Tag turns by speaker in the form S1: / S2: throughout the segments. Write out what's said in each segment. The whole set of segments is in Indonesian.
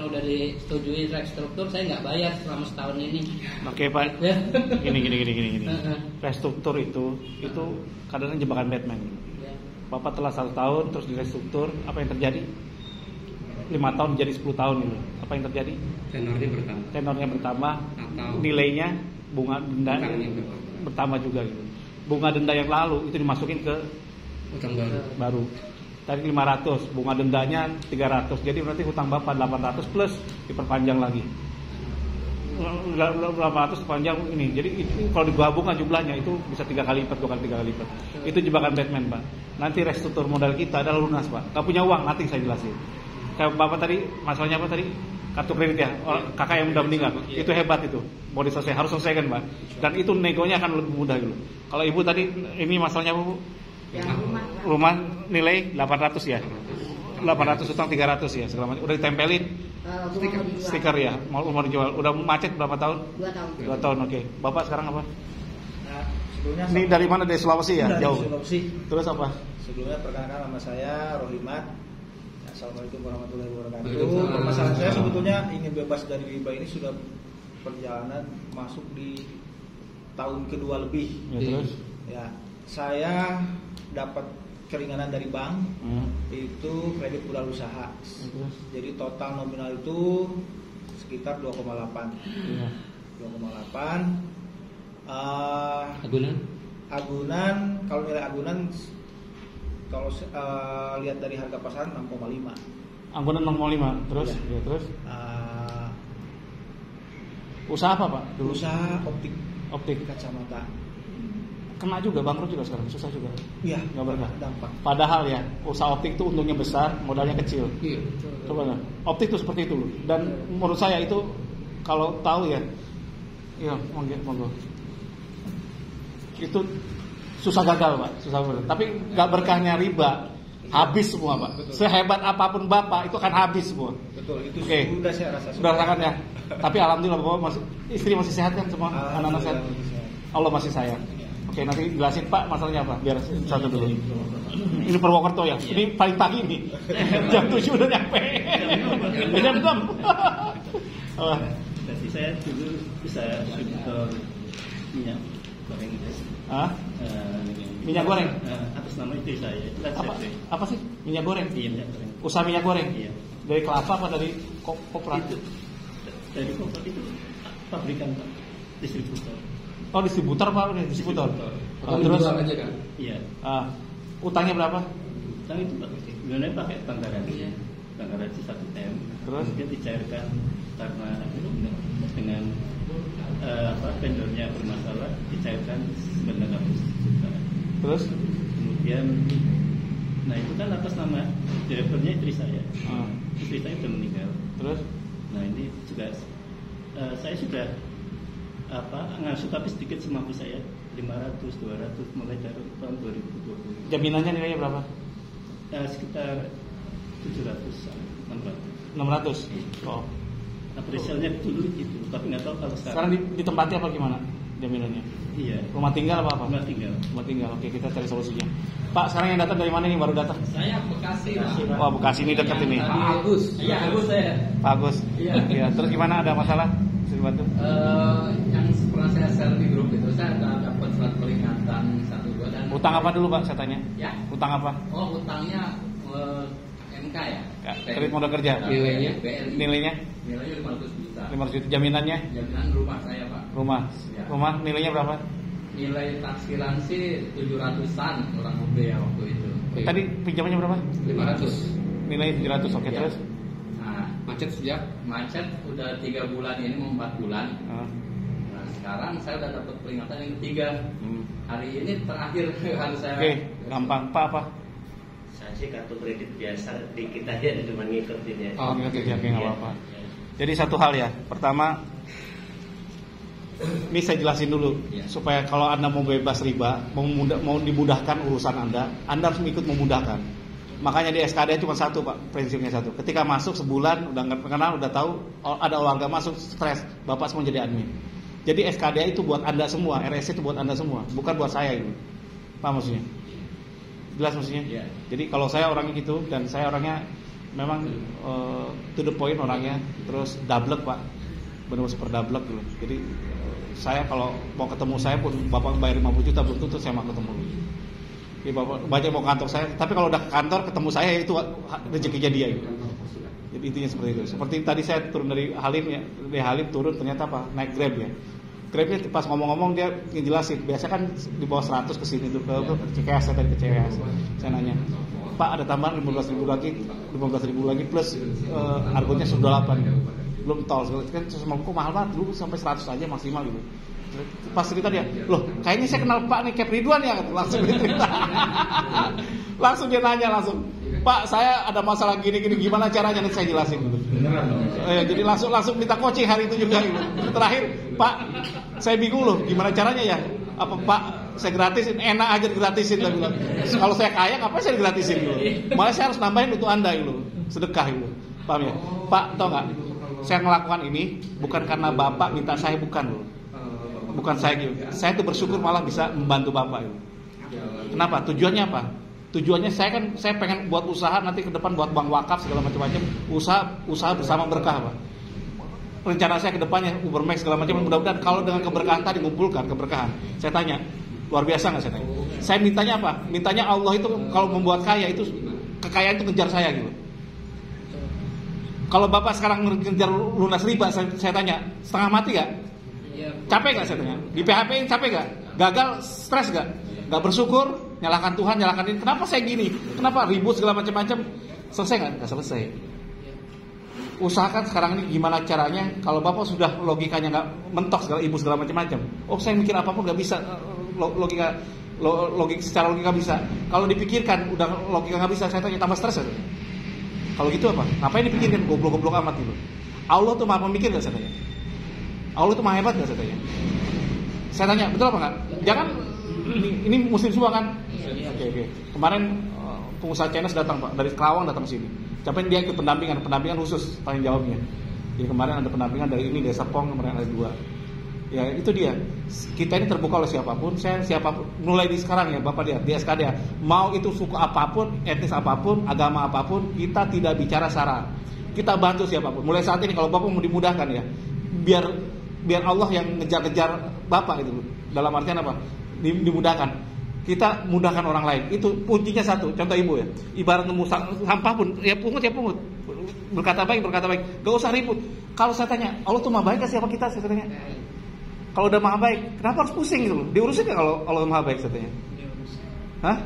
S1: karena udah disetujui restruktur, saya nggak bayar selama setahun ini.
S2: Oke Pak, gini. Restruktur itu kadang jebakan Batman. Bapak telah 1 tahun terus direstruktur, apa yang terjadi? 5 tahun jadi 10 tahun itu. Apa yang terjadi? Tenornya bertambah. Atau nilainya bunga denda bertambah juga gitu. Bunga denda yang lalu itu dimasukin ke
S3: utang
S2: baru. Tadi 500, bunga dendanya 300. Jadi berarti hutang Bapak 800 plus diperpanjang lagi. 800 panjang ini. Jadi itu, kalau digabungkan jumlahnya itu bisa 3 kali lipat, 2 kali 3 kali lipat. Itu jebakan Batman, Pak. Nanti restruktur modal kita adalah lunas, Pak. Gak punya uang, nanti saya jelasin. Kayak Bapak tadi, masalahnya apa tadi? Kartu kredit ya. Kakak yang udah meninggal. Itu hebat itu. Mau diselesaikan, harus selesaikan, Pak. Dan itu negonya akan lebih mudah gitu. Kalau Ibu tadi ini masalahnya apa, Bu? Rumah nilai 800 ya. 800 utang 300 ya segala macam. Udah ditempelin stiker ya. Mau dijual. Udah macet berapa tahun? 2 tahun. Oke. Bapak sekarang apa?
S4: Nah, sebelumnya
S2: ini dari mana? Dari Sulawesi ya?
S4: Dari
S2: Jauh.
S4: Sulawesi.
S2: Terus apa?
S4: Sebelumnya perkenalkan nama saya Rohimat. Assalamualaikum warahmatullahi wabarakatuh. Permasalahan saya sebetulnya ingin bebas dari riba ini sudah perjalanan masuk di tahun kedua lebih.
S2: Ya, terus?
S4: Ya, saya dapat keringanan dari bank itu kredit modal usaha. Jadi total nominal itu sekitar 2,8.
S2: Ya.
S4: 2,8. Agunan kalau nilai agunan kalau lihat dari harga pasaran 6,5.
S2: Agunan 6,5. Terus? Ya, terus? Usaha apa, Pak? Dulu?
S4: Usaha optik
S2: kacamata. Kena juga, bangkrut juga sekarang, susah juga.
S4: Iya,
S2: nggak berkah.
S4: Dampak.
S2: Padahal ya, usaha optik itu untungnya besar, modalnya kecil.
S3: Iya.
S2: Coba nggak? Optik itu seperti itu loh. Dan menurut saya itu kalau tahu ya, iya, monggo. Itu susah gagal, Pak, susah benar. Tapi nggak berkahnya riba, habis semua, Pak.
S4: Betul.
S2: Sehebat apapun Bapak, itu kan habis semua.
S4: Betul, itu
S2: Oke.
S4: sudah saya rasa.
S2: Sudah rasakan ya. Tapi alhamdulillah Bapak istri masih sehat kan semua, anak-anak sehat. Allah masih sayang. Oke, nanti jelasin Pak masalahnya apa, biar satu dulu. Ini Purwokerto ya, ini paling pagi nih. Jam 7 udah nyampe. Jam 6.
S5: Jadi saya dulu bisa distributor minyak goreng.
S2: Minyak goreng?
S5: Atas nama istri saya. Itu kan
S2: apa sih? Minyak goreng?
S5: Iya, minyak goreng.
S2: Usaha minyak goreng?
S5: Iya.
S2: Dari kelapa apa dari koperasi?
S5: Dari koperasi itu pabrikan Pak, distributor.
S2: Oh, distributor Pak, distributor.
S3: Terus aja kan?
S5: Iya.
S2: Utangnya berapa?
S5: Utang itu sebenarnya pakai bank garansi. Bank garansi 1 M.
S2: Terus
S5: kemudian dicairkan karena dengan vendornya bermasalah, dicairkan 900 juta.
S2: Terus
S5: kemudian nah itu kan atas nama direkturnya istri saya. Istri saya sudah meninggal.
S2: Terus
S5: nah ini juga saya sudah ngasuh tapi sedikit semampu saya, 500, 200 mulai dari tahun 2020.
S2: Jaminannya nilainya berapa?
S5: Sekitar 700,
S2: 600. Oh.
S5: Apprecialnya dulu itu, tapi nggak tahu kalau
S2: sekarang ditempati apa gimana jaminannya?
S5: Iya.
S2: Rumah tinggal apa?
S5: Rumah tinggal.
S2: Rumah tinggal. Oke, kita cari solusinya. Pak, sekarang yang datang dari mana nih, baru datang?
S1: Saya Bekasi, Pak.
S2: Wah, Bekasi ini dekat ini.
S1: Pak Agus. Iya, Agus saya.
S2: Pak Agus. Iya. Terus gimana, ada masalah? Bisa dibantu?
S1: Yang pernah saya share di grup itu, saya dapat surat peringatan 1-2 dan
S2: Utang apa dulu, Pak, saya tanya?
S1: Ya.
S2: Utang apa?
S1: Oh, utangnya MK ya?
S2: Kredit modal kerja.
S1: Nilainya?
S2: Nilainya
S1: 500 juta.
S2: 500 juta. Jaminannya?
S1: Jaminan rumah saya, Pak.
S2: Rumah.
S1: Ya.
S2: Rumah nilainya berapa?
S1: Nilai taksiran sih 700-an kurang lebih ya waktu itu.
S2: Tadi pinjamannya berapa?
S3: 500.
S2: Nilai 700. Oke,
S1: Ya.
S2: terus?
S1: Nah, macet udah 3 bulan ini mau 4 bulan. Nah, sekarang saya udah dapat peringatan yang ketiga. Hari ini terakhir harus saya.
S2: Oke, gampang. Pak apa?
S6: Saya sih kartu kredit biasa, dikit aja cuma ngikutin ya.
S2: Oh, oke, nggak apa-apa. Jadi satu hal ya, pertama ini saya jelasin dulu supaya kalau Anda mau bebas riba, mau dimudahkan urusan Anda harus ikut memudahkan. Makanya di SKD cuma satu, Pak, prinsipnya satu. Ketika masuk sebulan udah nggak kenal, udah tahu ada olahraga masuk, stres, Bapak semua jadi admin. Jadi SKD itu buat Anda semua, RSC itu buat Anda semua, bukan buat saya ini. Paham maksudnya? Jelas maksudnya?
S5: Ya.
S2: Jadi kalau saya orangnya gitu dan saya orangnya memang to the point orangnya, terus dablek Pak, benar-benar super dablek gitu. Jadi saya kalau mau ketemu saya pun bapak bayar 50 juta belum tentu saya mau ketemu. Jadi bapak banyak mau kantor saya, tapi kalau udah ke kantor ketemu saya itu rezekinya dia gitu. Jadi intinya seperti itu. Seperti tadi saya turun dari Halim ya, dari Halim turun ternyata apa? Naik Grab ya. Grabnya pas ngomong-ngomong dia ngejelasin, biasa kan di bawah 100 ke sini tuh ke CKS, saya tadi ke CKS. Saya nanya, Pak ada tambahan 15.000 lagi plus argonya sudah 8 belum tol kan semua kok mahal banget dulu sampai 100 aja maksimal gitu. Pas cerita dia, loh kayaknya saya kenal Pak nih Cap Ridwan ya, langsung dia cerita. Langsung dia nanya langsung, Pak saya ada masalah gini gimana caranya, nanti saya jelasin gitu. Jadi langsung minta coaching hari itu juga gitu. Terakhir Pak saya bingung loh gimana caranya ya, apa Pak saya gratisin, enak aja gratisin dia bilang. Kalau saya kaya ngapain saya gratisin gitu. Malah saya harus nambahin untuk Anda gitu, sedekah gitu. Paham ya? Pak tau nggak? Saya melakukan ini bukan karena Bapak minta saya, bukan saya gitu. Saya tuh bersyukur malah bisa membantu Bapak gitu. Kenapa? Tujuannya apa? Tujuannya saya pengen buat usaha nanti ke depan buat bank wakaf segala macam-macam, usaha bersama berkah Pak. Rencana saya ke depannya Ubermax segala macam, mudah-mudahan kalau dengan keberkahan tadi mengumpulkan keberkahan. Saya tanya, luar biasa nggak saya tanya? Saya mintanya apa? Mintanya Allah itu kalau membuat kaya itu kekayaan itu ngejar saya gitu. Kalau Bapak sekarang ngejar lunas riba, saya tanya, setengah mati gak? Capek gak saya tanya? Di PHP-in capek gak? Gagal, stres gak? Gak bersyukur, nyalakan Tuhan, nyalakan ini. Kenapa saya gini? Kenapa ribut segala macam-macam? Selesai gak? Gak selesai. Usahakan sekarang ini gimana caranya. Kalau Bapak sudah logikanya gak mentok segala ibu segala macam-macam. Oh saya mikir apapun gak bisa. Logika secara logika bisa. Kalau dipikirkan udah logika gak bisa, saya tanya tambah stres gak? Kalau gitu apa? Ngapain dipikirkan goblok-goblok amat gitu? Allah tuh maha pemikir gak saya tanya? Allah tuh maha hebat gak saya tanya? Saya tanya, betul apa enggak? Jangan, ini muslim semua kan? Oke. Kemarin pengusaha Chinese datang Pak, dari Kerawang datang sini. Capain dia ikut pendampingan khusus tanggung jawabnya. Jadi kemarin ada pendampingan dari ini Desa Pong, kemarin ada 2. Ya itu dia. Kita ini terbuka oleh siapapun. Siapapun mulai di sekarang ya Bapak lihat di SKD ya. Mau itu suku apapun, etnis apapun, agama apapun, kita tidak bicara sara. Kita bantu siapapun. Mulai saat ini kalau Bapak mau dimudahkan ya, biar Allah yang ngejar-ngejar Bapak gitu. Dalam artian apa? Dimudahkan. Kita mudahkan orang lain. Itu kuncinya satu. Contoh Ibu ya. Ibarat nemu sampah pun ya pungut. Berkata baik. Gak usah ribut. Kalau saya tanya, Allah tuh maha baik siapa kita? Saya tanya. Kalau udah maha baik, kenapa harus pusing gitu? Diurusin gak kalau Allah maha baik katanya? Hah?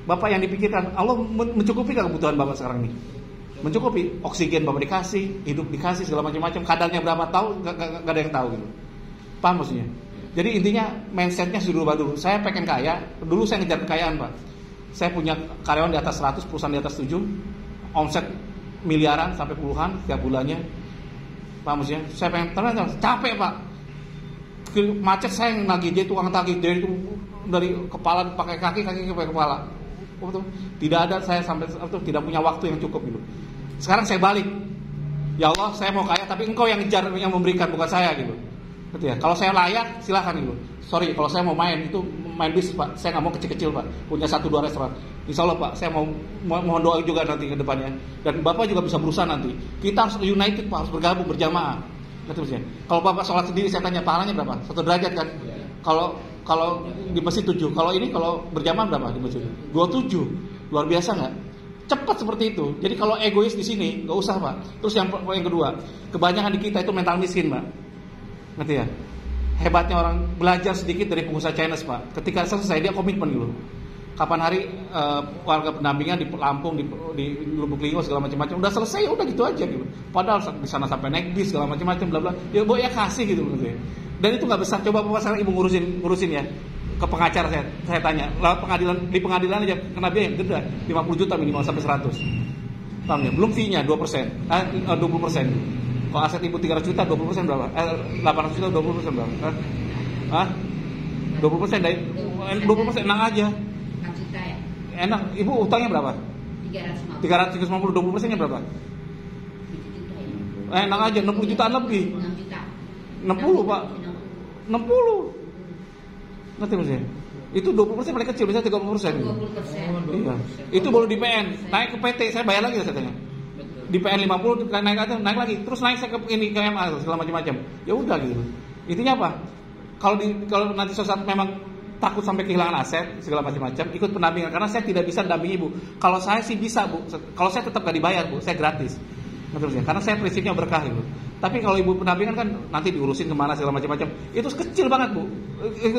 S2: Bapak yang dipikirkan, Allah mencukupi gak kebutuhan Bapak sekarang ini? Mencukupi, oksigen Bapak dikasih, hidup dikasih segala macam-macam, kadarnya berapa tahu? Gak ada yang tahu gitu. Paham maksudnya? Jadi intinya mindsetnya sudah berubah dulu. Saya pengen kaya, dulu saya ngejar kekayaan Pak. Saya punya karyawan di atas 100, perusahaan di atas 7, omset miliaran sampai puluhan tiap bulannya. Paham maksudnya? Saya pengen tenang, capek Pak. Macet saya yang nagih dia tukang tagih dari kepala pakai kaki pakai kepala. Tidak ada saya sampai tidak punya waktu yang cukup gitu. Sekarang saya balik. Ya Allah, saya mau kaya tapi engkau yang ngejar yang memberikan bukan saya gitu. Betul ya? Kalau saya layak silakan gitu. Sorry kalau saya mau main itu main bis Pak. Saya nggak mau kecil-kecil Pak. Punya 1-2 restoran. Insya Allah Pak, saya mohon doa juga nanti ke depannya. Dan Bapak juga bisa berusaha nanti. Kita harus united Pak, harus bergabung berjamaah. Kalau Bapak sholat sendiri saya tanya pahalanya berapa? 1 derajat kan? Kalau di masjid 7, kalau berjamaah berapa di masjid? 27. Luar biasa nggak? Cepat seperti itu. Jadi kalau egois di sini nggak usah Pak. Terus yang kedua, kebanyakan di kita itu mental miskin Pak. Ngerti ya? Hebatnya orang belajar sedikit dari pengusaha Chinese Pak. Ketika selesai dia komitmen gitu. Kapan hari warga pendampingan di Lampung, di Lubuk Linggau segala macam-macam udah selesai, udah gitu aja gitu. Padahal di sana sampai naik bis segala macam-macam bla bla. Ya Bu ya kasih gitu gitu. Dan itu nggak besar. Coba Bapak sekarang Ibu ngurusin ya ke pengacara saya tanya. Di pengadilan aja kena biaya yang gede 50 juta minimal sampai 100. Paham ya? Belum fee-nya 2%. 20%. Kalau aset Ibu 300 juta 20% berapa? 800 juta 20% berapa? Hah? 20% dari 20% enak aja. Enak, Ibu utangnya berapa? 350, 20%-nya berapa? Enak aja, 60 jutaan lebih. 60 Pak. 60. Ngerti maksudnya? Itu 20% paling kecil, bisa 30%. 20%. Iya. Itu baru di PN, naik ke PT, saya bayar lagi katanya. di PN 50 naik lagi, terus naik saya ke ini ke MA segala macam-macam. Ya udah gitu. Intinya apa? Kalau nanti suatu saat memang takut sampai kehilangan aset segala macam-macam, ikut pendampingan karena saya tidak bisa dampingi ibu. Kalau saya sih bisa bu, kalau saya tetap gak dibayar bu, saya gratis. Betul ya, karena saya prinsipnya berkah ibu. Tapi kalau ibu pendampingan kan nanti diurusin kemana segala macam-macam, itu kecil banget bu.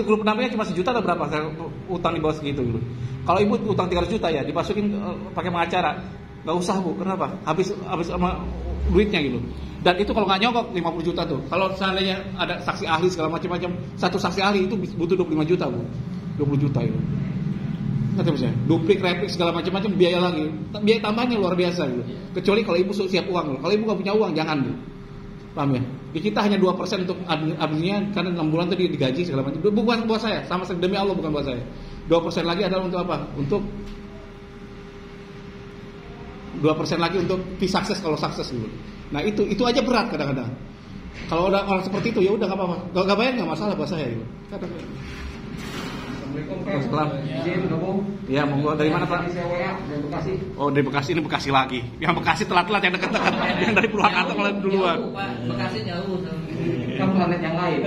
S2: Grup pendampingnya cuma 1 juta atau berapa? Saya utang di bawah segitu gitu. Kalau ibu utang 300 juta ya, dimasukin pakai pengacara, nggak usah bu. Kenapa? Habis sama duitnya gitu. Dan itu kalau nggak nyogok 50 juta tuh. Kalau seandainya ada saksi ahli segala macam-macam, satu saksi ahli itu butuh 25 juta bu, 20 juta itu. Ngerti misalnya, duplik, replik segala macam-macam biaya lagi, biaya tambahnya luar biasa gitu. Kecuali kalau ibu siap uang, kalau ibu nggak punya uang jangan bu, paham ya? Di kita hanya 2% untuk adminnya karena 6 bulan tadi digaji segala macam. Bukan buat saya, sama demi Allah bukan buat saya. 2% lagi adalah untuk apa? Untuk 2% lagi untuk sukses kalau sukses gitu. Nah itu aja berat kadang-kadang. Kalau ada orang seperti itu ya udah nggak apa-apa, nggak bayar nggak masalah buat saya gitu.
S1: Assalamualaikum.
S2: Ya, monggo dari mana Pak?
S1: Dari Bekasi.
S2: Oh, dari Bekasi, ini Bekasi lagi. Yang Bekasi telat-telat, yang dekat-dekat. Yang dari Purwakarta malah duluan.
S1: Bekasi jauh. Kan planet yang lain.